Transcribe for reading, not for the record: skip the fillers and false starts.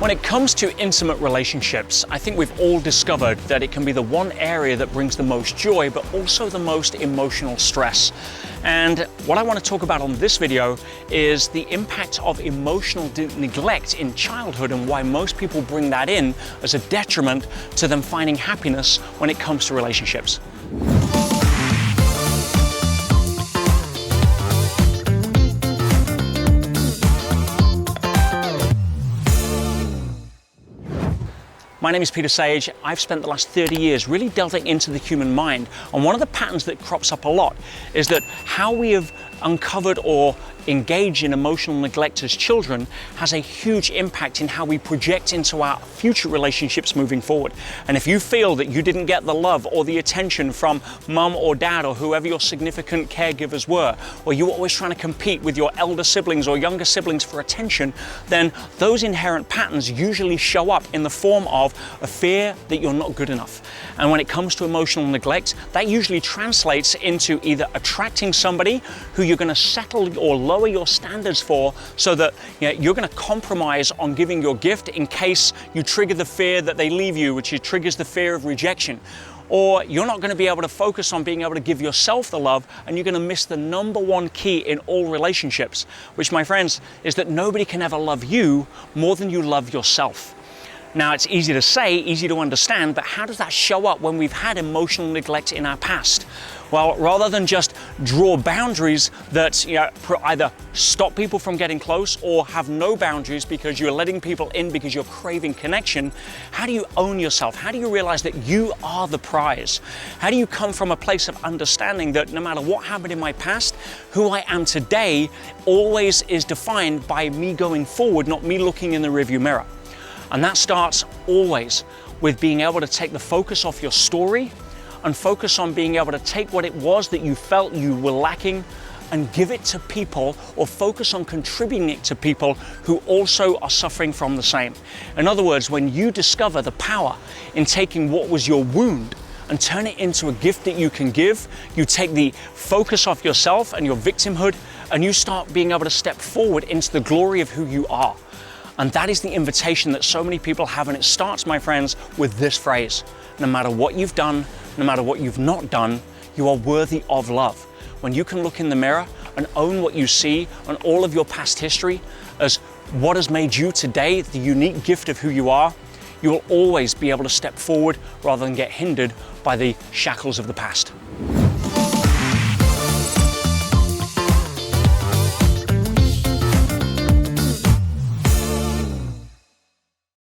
When it comes to intimate relationships, I think we've all discovered that it can be the one area that brings the most joy, but also the most emotional stress. And what I want to talk about on this video is the impact of emotional neglect in childhood and why most people bring that in as a detriment to them finding happiness when it comes to relationships. My name is Peter Sage. I've spent the last 30 years really delving into the human mind, and one of the patterns that crops up a lot is that how we have uncovered or engage in emotional neglect as children has a huge impact in how we project into our future relationships moving forward. And if you feel that you didn't get the love or the attention from mum or dad or whoever your significant caregivers were, or you were always trying to compete with your elder siblings or younger siblings for attention, then those inherent patterns usually show up in the form of a fear that you're not good enough. And when it comes to emotional neglect, that usually translates into either attracting somebody who you're going to settle or lower your standards for, so that you're going to compromise on giving your gift in case you trigger the fear that they leave you, which triggers the fear of rejection. Or you're not going to be able to focus on being able to give yourself the love, and you're going to miss the number one key in all relationships, which, my friends, is that nobody can ever love you more than you love yourself. Now, it's easy to say, easy to understand, but how does that show up when we've had emotional neglect in our past? Well, rather than just draw boundaries that either stop people from getting close or have no boundaries because you're letting people in because you're craving connection, how do you own yourself? How do you realize that you are the prize? How do you come from a place of understanding that no matter what happened in my past, who I am today always is defined by me going forward, not me looking in the rearview mirror? And that starts always with being able to take the focus off your story and focus on being able to take what it was that you felt you were lacking and give it to people, or focus on contributing it to people who also are suffering from the same. In other words, when you discover the power in taking what was your wound and turn it into a gift that you can give, you take the focus off yourself and your victimhood, and you start being able to step forward into the glory of who you are. And that is the invitation that so many people have, and it starts, my friends, with this phrase: no matter what you've done, no matter what you've not done, you are worthy of love. When you can look in the mirror and own what you see and all of your past history as what has made you today, the unique gift of who you are, you will always be able to step forward rather than get hindered by the shackles of the past.